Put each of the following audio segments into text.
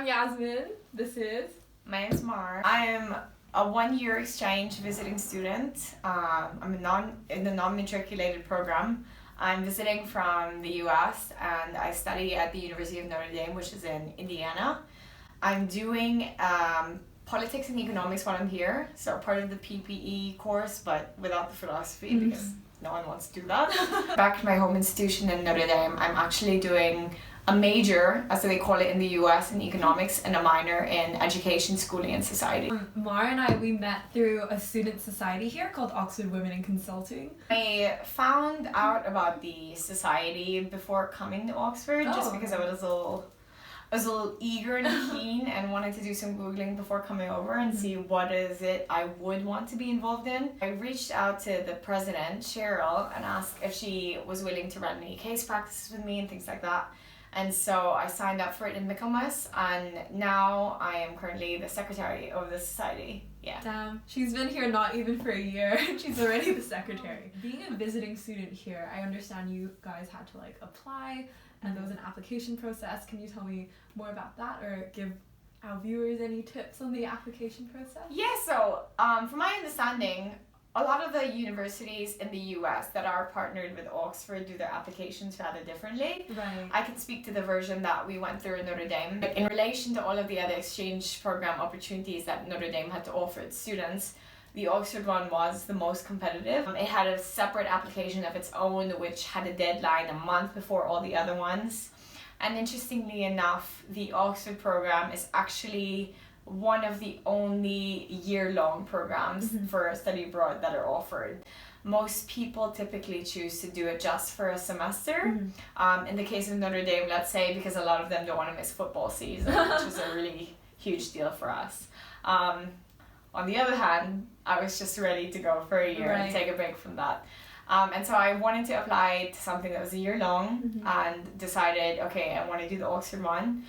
I'm Yasmin. This is... My name's Mar. I am a one-year exchange visiting student. I'm in the non-matriculated program. I'm visiting from the US and I study at the University of Notre Dame, which is in Indiana. I'm doing politics and economics while I'm here, so part of the PPE course, but without the philosophy because no one wants to do that. Back at my home institution in Notre Dame, I'm actually doing a major, as they call it in the US, in economics and a minor in education, schooling and society. Mar and I, we met through a student society here called Oxford Women in Consulting. I found out about the society before coming to Oxford just because I was a little eager and keen and wanted to do some Googling before coming over and see what is it I would want to be involved in. I reached out to the president, Cheryl, and asked if she was willing to run any case practices with me and things like that. And so I signed up for it in Michaelmas, and now I am currently the secretary of the society. Yeah. Damn, she's been here not even for a year. She's already the secretary. Being a visiting student here, I understand you guys had to apply, and there was an application process. Can you tell me more about that, or give our viewers any tips on the application process? Yeah, so from my understanding, a lot of the universities in the US that are partnered with Oxford do their applications rather differently. Right. I can speak to the version that we went through in Notre Dame. But in relation to all of the other exchange program opportunities that Notre Dame had to offer its students, the Oxford one was the most competitive. It had a separate application of its own, which had a deadline a month before all the other ones. And interestingly enough, the Oxford program is actually one of the only year-long programs for study abroad that are offered. Most people typically choose to do it just for a semester. In the case of Notre Dame, let's say, because a lot of them don't want to miss football season, which was a really huge deal for us. On the other hand, I was just ready to go for a year and take a break from that. And so I wanted to apply to something that was a year long and decided, okay, I want to do the Oxford one.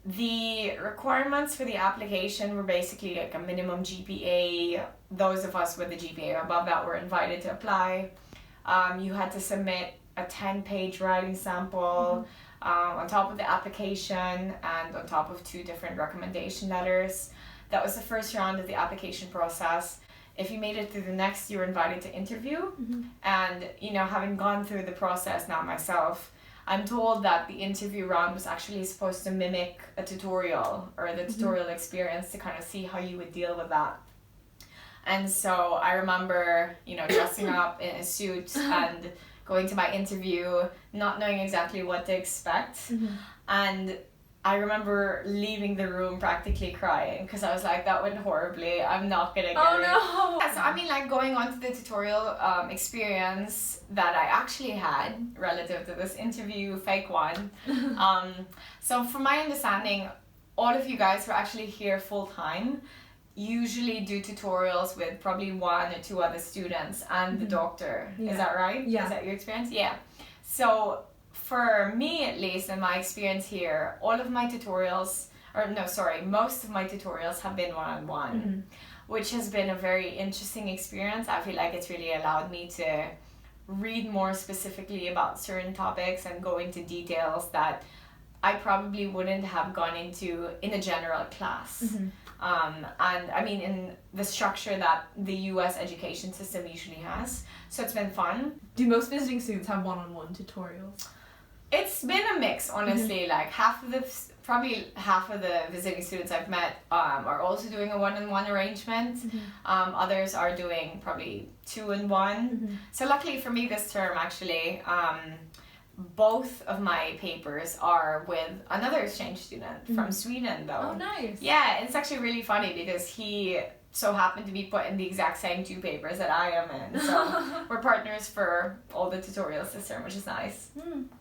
The requirements for the application were basically a minimum GPA. Those of us with the GPA above that were invited to apply. You had to submit a 10-page writing sample on top of the application and on top of 2 different recommendation letters. That was the first round of the application process. If you made it through the next, you were invited to interview. And, having gone through the process now myself, I'm told that the interview round was actually supposed to mimic a tutorial or the tutorial experience to kind of see how you would deal with that. And so I remember, dressing up in a suit and going to my interview, not knowing exactly what to expect. And I remember leaving the room practically crying because I was like, that went horribly. I'm not gonna get it. Oh no! Yeah, so going on to the tutorial experience that I actually had relative to this interview, fake one. So from my understanding, all of you guys who are actually here full time usually do tutorials with probably 1 or 2 other students and the doctor. Is that right? Yeah. Is that your experience? Yeah. So for me, at least, in my experience here, most of my tutorials have been one-on-one, which has been a very interesting experience. I feel like it's really allowed me to read more specifically about certain topics and go into details that I probably wouldn't have gone into in a general class. And in the structure that the US education system usually has. So it's been fun. Do most visiting students have one-on-one tutorials? It's been a mix, honestly. Probably half of the visiting students I've met are also doing a one-on-one arrangement. Others are doing probably 2-in-1. So luckily for me this term, actually, both of my papers are with another exchange student from Sweden, though. Oh, nice. Yeah, it's actually really funny because he so happened to be put in the exact same 2 papers that I am in. So we're partners for all the tutorials this term, which is nice.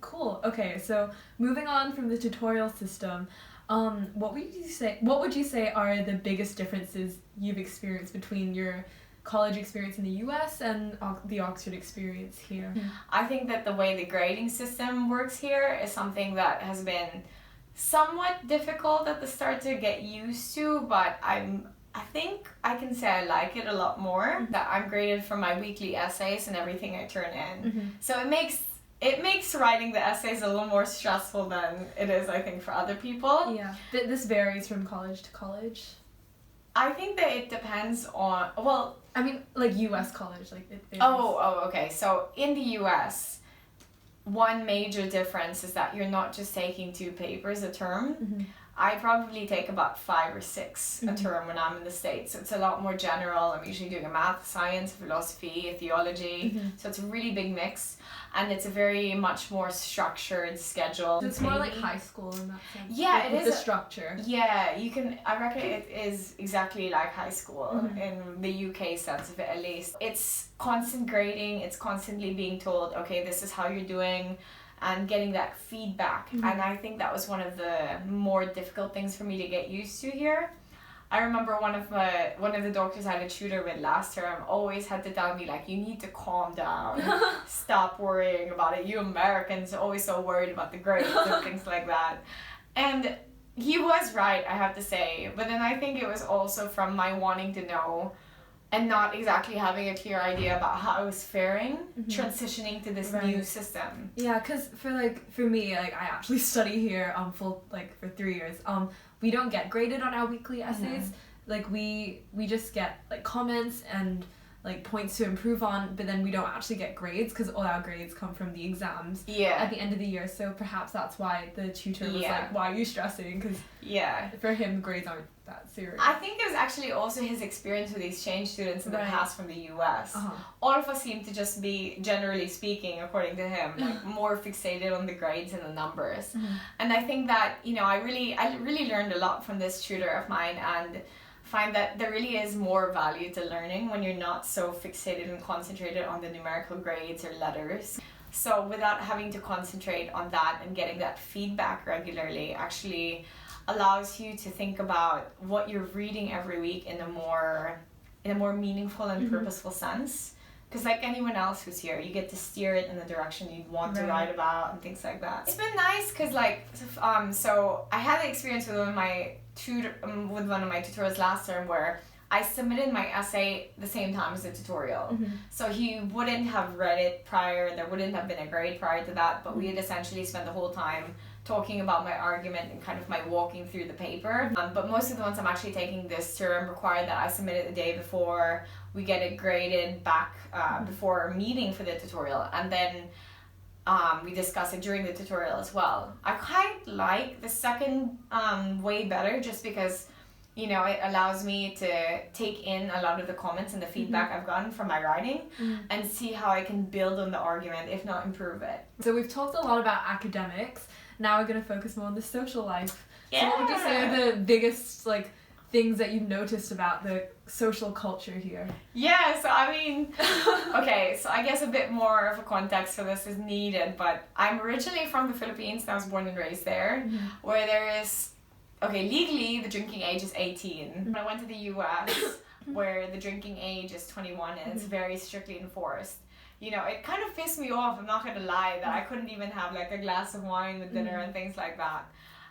Cool. Okay, so moving on from the tutorial system, what would you say are the biggest differences you've experienced between your college experience in the US and the Oxford experience here? I think that the way the grading system works here is something that has been somewhat difficult at the start to get used to, but I think I can say I like it a lot more. That I'm graded for my weekly essays and everything I turn in. So it makes it makes writing the essays a little more stressful than it is, I think, for other people. Yeah. This varies from college to college. I think that it depends on, well... I mean, like US college, like it varies. Oh, okay. So in the US, one major difference is that you're not just taking 2 papers a term. Mm-hmm. I probably take about 5 or 6 a term when I'm in the States. So it's a lot more general. I'm usually doing a math, science, philosophy, a theology. So it's a really big mix. And it's a very much more structured schedule. So it's more like high school in that sense. Yeah, like, it with is. The structure. Yeah, I reckon it is exactly like high school in the UK sense of it, at least. It's constant grading. It's constantly being told, okay, this is how you're doing, and getting that feedback. And I think that was one of the more difficult things for me to get used to here. I remember one of the doctors I had a tutor with last term always had to tell me, like, you need to calm down, stop worrying about it. You Americans are always so worried about the grades and things like that. And he was right, I have to say. But then I think it was also from my wanting to know and not exactly having a clear idea about how I was faring, transitioning to this new system. Yeah, because for me, like, I actually study here for 3 years. We don't get graded on our weekly essays. Like, we just get like comments and like points to improve on, but then we don't actually get grades because all our grades come from the exams at the end of the year. So perhaps that's why the tutor was like, why are you stressing? Because for him, grades aren't that serious. I think it was actually also his experience with exchange students in the past from the US. All of us seem to just be, generally speaking, according to him, like more fixated on the grades and the numbers. And I think that, you know, I really learned a lot from this tutor of mine, and find that there really is more value to learning when you're not so fixated and concentrated on the numerical grades or letters. So without having to concentrate on that and getting that feedback regularly actually allows you to think about what you're reading every week in a more meaningful and purposeful sense. Because like anyone else who's here, you get to steer it in the direction you'd want to write about and things like that. It's been nice because like, so I had the experience with one of my tutors last term where I submitted my essay the same time as the tutorial. So he wouldn't have read it prior, there wouldn't have been a grade prior to that, but we had essentially spent the whole time talking about my argument and kind of my walking through the paper. But most of the ones I'm actually taking this term require that I submit it the day before, we get it graded back before our meeting for the tutorial, and then we discuss it during the tutorial as well. I kind of like the second way better, just because, you know, it allows me to take in a lot of the comments and the feedback I've gotten from my writing and see how I can build on the argument, if not improve it. So we've talked a lot about academics. Now we're going to focus more on the social life. So what would you say are the biggest like things that you've noticed about the social culture here? Yeah, so I mean, okay, so I guess a bit more of a context for this is needed, but I'm originally from the Philippines and I was born and raised there, where there is, okay, legally the drinking age is 18. When I went to the US, where the drinking age is 21 and it's very strictly enforced, you know, it kind of pissed me off, I'm not gonna lie, that I couldn't even have like a glass of wine with dinner and things like that.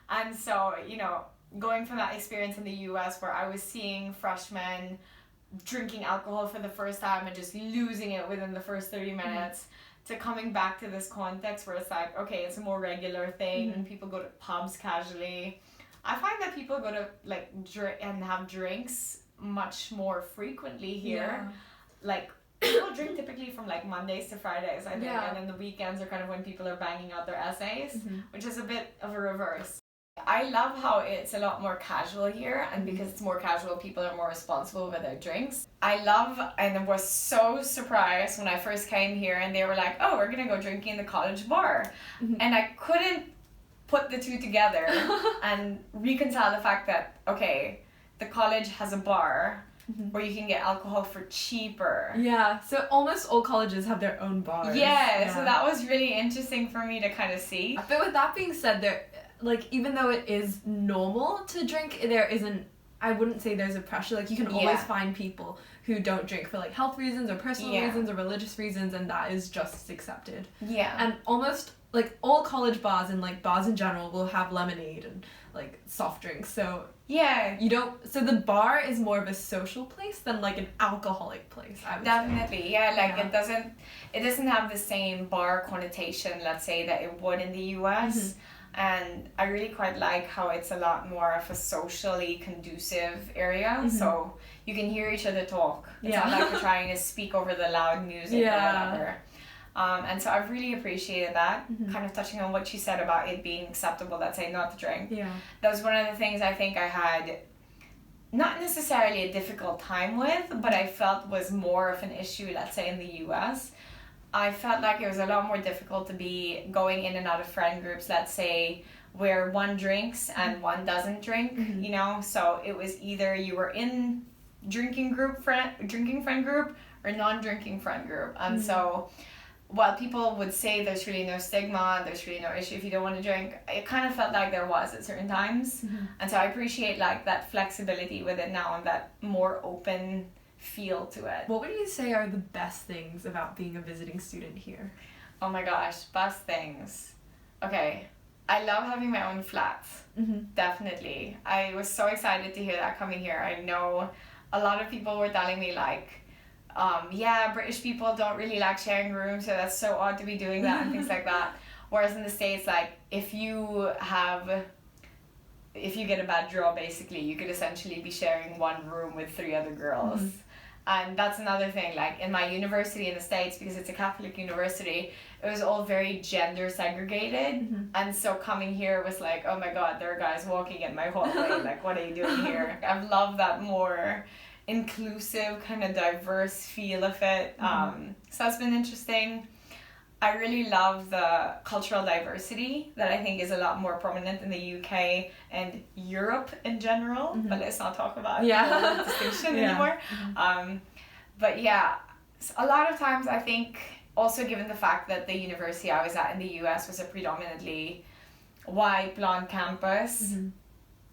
And so, you know, going from that experience in the US where I was seeing freshmen drinking alcohol for the first time and just losing it within the first 30 minutes to coming back to this context where it's like, okay, it's a more regular thing and people go to pubs casually. I find that people go to like drink and have drinks much more frequently here. Like people drink typically from like Mondays to Fridays, I think, and then the weekends are kind of when people are banging out their essays, which is a bit of a reverse. I love how it's a lot more casual here, and because it's more casual, people are more responsible with their drinks. I love, and was so surprised when I first came here and they were like, oh, we're gonna go drinking in the college bar. And I couldn't put the two together and reconcile the fact that, okay, the college has a bar where you can get alcohol for cheaper. Yeah, so almost all colleges have their own bars. Yeah, so that was really interesting for me to kind of see. But with that being said, there, like, even though it is normal to drink, there isn't, I wouldn't say there's a pressure. Like, you can always find people who don't drink for like health reasons or personal reasons or religious reasons, and that is just accepted. Yeah. And almost like all college bars and like bars in general will have lemonade and like soft drinks. So Yeah. so the bar is more of a social place than like an alcoholic place, I would say. Definitely, yeah. Like Yeah. it doesn't have the same bar connotation, let's say, that it would in the US. And I really quite like how it's a lot more of a socially conducive area, so you can hear each other talk. It's not like we're trying to speak over the loud music or whatever. And so I've really appreciated that. Kind of touching on what you said about it being acceptable, let's say, not to drink. Yeah. That was one of the things I think I had not necessarily a difficult time with, but I felt was more of an issue, let's say, in the US. I felt like it was a lot more difficult to be going in and out of friend groups, let's say, where one drinks and one doesn't drink, you know? So it was either you were in drinking friend group or non-drinking friend group. And so while people would say there's really no stigma, there's really no issue if you don't want to drink, it kind of felt like there was at certain times. And so I appreciate like that flexibility with it now and that more open feel to it. What would you say are the best things about being a visiting student here? Oh my gosh, best things. Okay, I love having my own flat. Definitely. I was so excited to hear that coming here. I know a lot of people were telling me like, yeah, British people don't really like sharing rooms, so that's so odd to be doing that and things like that. Whereas in the States, like if you get a bad draw, basically, you could essentially be sharing one room with 3 other girls. And that's another thing, like in my university in the States, because it's a Catholic university, it was all very gender segregated. And so coming here was like, oh my God, there are guys walking in my hallway, like what are you doing here? I've loved that more inclusive, kind of diverse feel of it. So that's been interesting. I really love the cultural diversity that I think is a lot more prominent in the UK and Europe in general, but let's not talk about the distinction anymore. But yeah, a lot of times I think, also given the fact that the university I was at in the US was a predominantly white, blonde campus,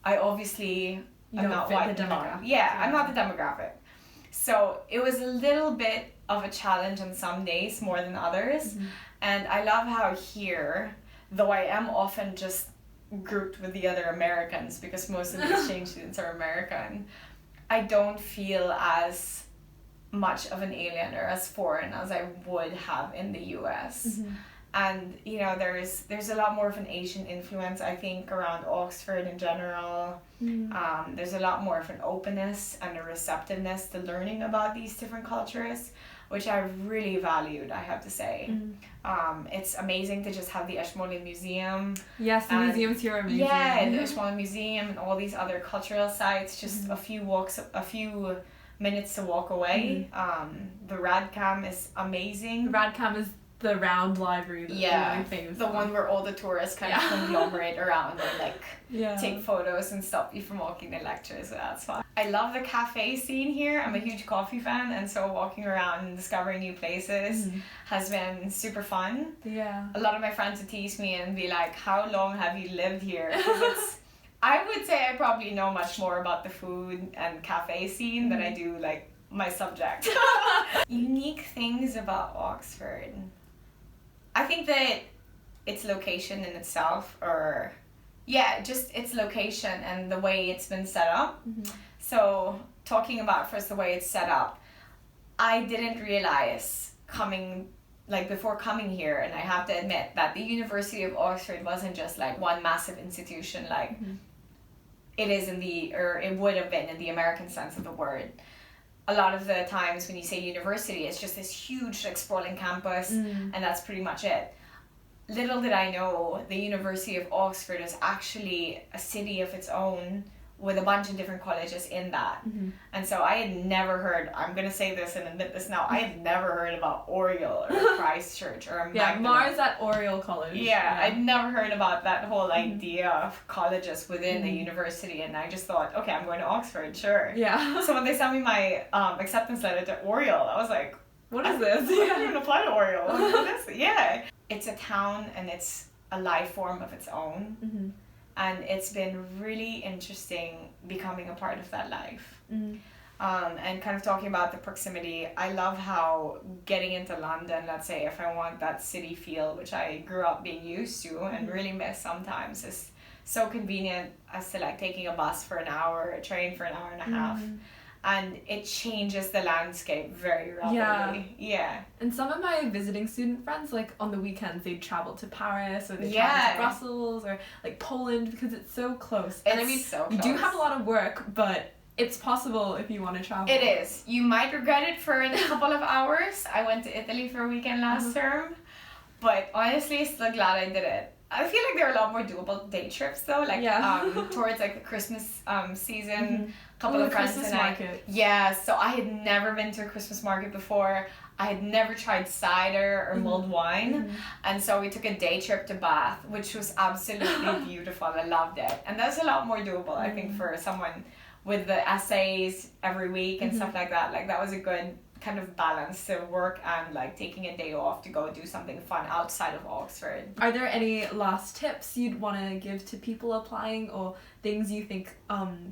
I obviously am not white and blonde. I'm not the demographic. So it was a little bit of a challenge on some days more than others. And I love how here, though I am often just grouped with the other Americans because most of the exchange students are American, I don't feel as much of an alien or as foreign as I would have in the US. And you know, there's a lot more of an Asian influence, I think, around Oxford in general. There's a lot more of an openness and a receptiveness to learning about these different cultures, which I really valued, I have to say. It's amazing to just have the Ashmolean Museum. Yes, the museums here are amazing. Yeah, the Ashmolean Museum and all these other cultural sites, just a few minutes to walk away. The Radcam is amazing. The Radcam is the round library that we're really famous the one where all the tourists kind of conglomerate around and like take photos and stop you from walking the lectures, so that's fun. I love the cafe scene here. I'm a huge coffee fan, and so walking around and discovering new places has been super fun. A lot of my friends would tease me and be like, how long have you lived here? Because I would say I probably know much more about the food and cafe scene than I do like my subject. Unique things about Oxford. I think that its location in itself, or just its location and the way it's been set up. So talking about first the way it's set up, I didn't realize before coming here, and I have to admit that the University of Oxford wasn't just like one massive institution like it is it would have been in the American sense of the word. A lot of the times when you say university, it's just this huge like sprawling campus and that's pretty much it. Little did I know the University of Oxford is actually a city of its own with a bunch of different colleges in that. And so I had never heard, I'm going to say this and admit this now, I had never heard about Oriel or Christchurch or Mars at Oriel College. I'd never heard about that whole idea of colleges within the university, and I just thought, okay, I'm going to Oxford, sure. So when they sent me my acceptance letter to Oriel, I was like, what is this? I didn't even apply to Oriel. What is it? It's a town and it's a life form of its own. And it's been really interesting becoming a part of that life. And kind of talking about the proximity, I love how getting into London, let's say, if I want that city feel, which I grew up being used to and really miss sometimes, is so convenient as to like taking a bus for an hour, a train for an hour and a half. And it changes the landscape very rapidly. Yeah. And some of my visiting student friends, like on the weekends, they'd travel to Paris or they travel to Brussels or like Poland because it's so close. And I mean, you do have a lot of work, but it's possible if you want to travel. It is. You might regret it for a couple of hours. I went to Italy for a weekend last term, but honestly, still glad I did it. I feel like there are a lot more doable day trips though, like towards like the Christmas season. Couple of friends Christmas and market. So I had never been to a Christmas market before. I had never tried cider or mulled wine, and so we took a day trip to Bath, which was absolutely beautiful. I loved it, and that's a lot more doable, I think, for someone with the essays every week and stuff like that. Like that was a good kind of balance to work and like taking a day off to go do something fun outside of Oxford. Are there any last tips you'd want to give to people applying, or things you think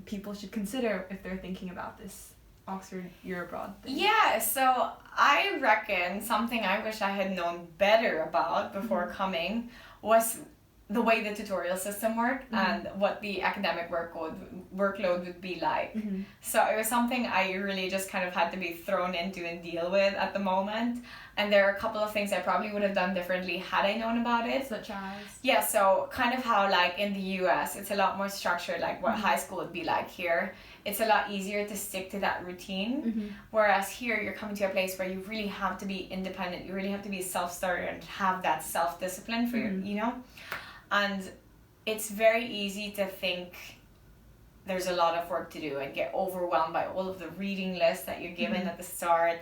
people should consider if they're thinking about this Oxford year abroad thing? Yeah, so I reckon something I wish I had known better about before coming was the way the tutorial system worked and what the academic workload would be like. So it was something I really just kind of had to be thrown into and deal with at the moment. And there are a couple of things I probably would have done differently had I known about it. Such as? Yeah, so kind of how like in the US, it's a lot more structured, like what high school would be like here. It's a lot easier to stick to that routine. Whereas here, you're coming to a place where you really have to be independent. You really have to be self-starter and have that self-discipline for you know? And it's very easy to think there's a lot of work to do and get overwhelmed by all of the reading lists that you're given at the start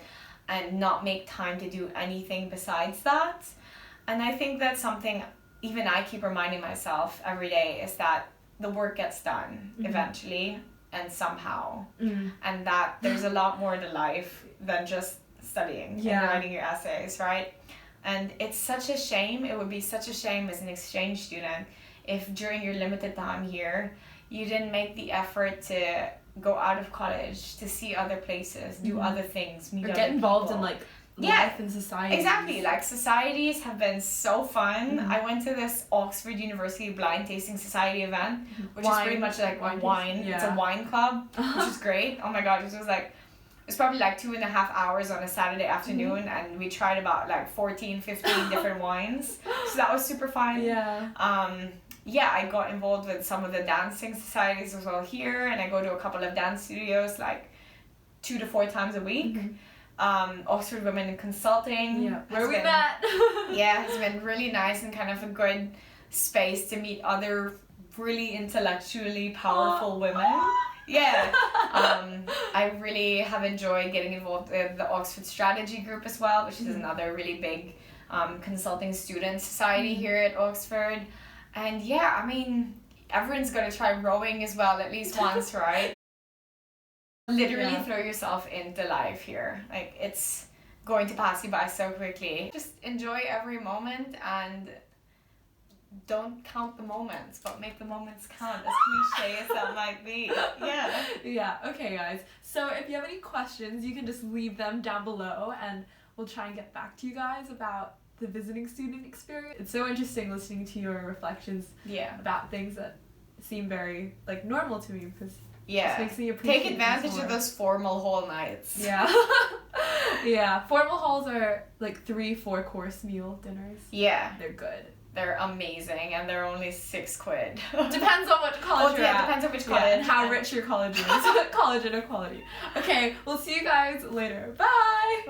and not make time to do anything besides that. And I think that's something even I keep reminding myself every day, is that the work gets done eventually and somehow. And that there's a lot more to life than just studying and writing your essays, right? And it's such a shame, it would be such a shame as an exchange student if during your limited time here, you didn't make the effort to go out of college, to see other places, do other things, meet other get involved people. in like life and society. Exactly, like societies have been so fun. I went to this Oxford University Blind Tasting Society event, which is pretty much like wine. It's a wine club, which is great. Oh my god, it was probably like 2.5 hours on a Saturday afternoon, and we tried about like 14, 15 different wines. So that was super fun. I got involved with some of the dancing societies as well here, and I go to a couple of dance studios like 2 to 4 times a week. Oxford Women in Consulting. Where we met. Has been really nice and kind of a good space to meet other really intellectually powerful women. I really have enjoyed getting involved with the Oxford Strategy Group as well, which is another really big consulting student society here at Oxford. And I mean, everyone's got to try rowing as well at least once, right? Literally throw yourself into life here. Like, it's going to pass you by so quickly. Just enjoy every moment and don't count the moments, but make the moments count, as cliche as that might be. Okay, guys, so if you have any questions, you can just leave them down below and we'll try and get back to you guys about the visiting student experience. It's so interesting listening to your reflections about things that seem very like normal to me, because it just makes me appreciate take advantage of those formal hall nights. Formal halls are like 3-4 course meal dinners. They're good. They're amazing, and they're only £6. Depends on which college you're at. Depends on which college. And how rich your college is. College inequality. Okay, we'll see you guys later. Bye!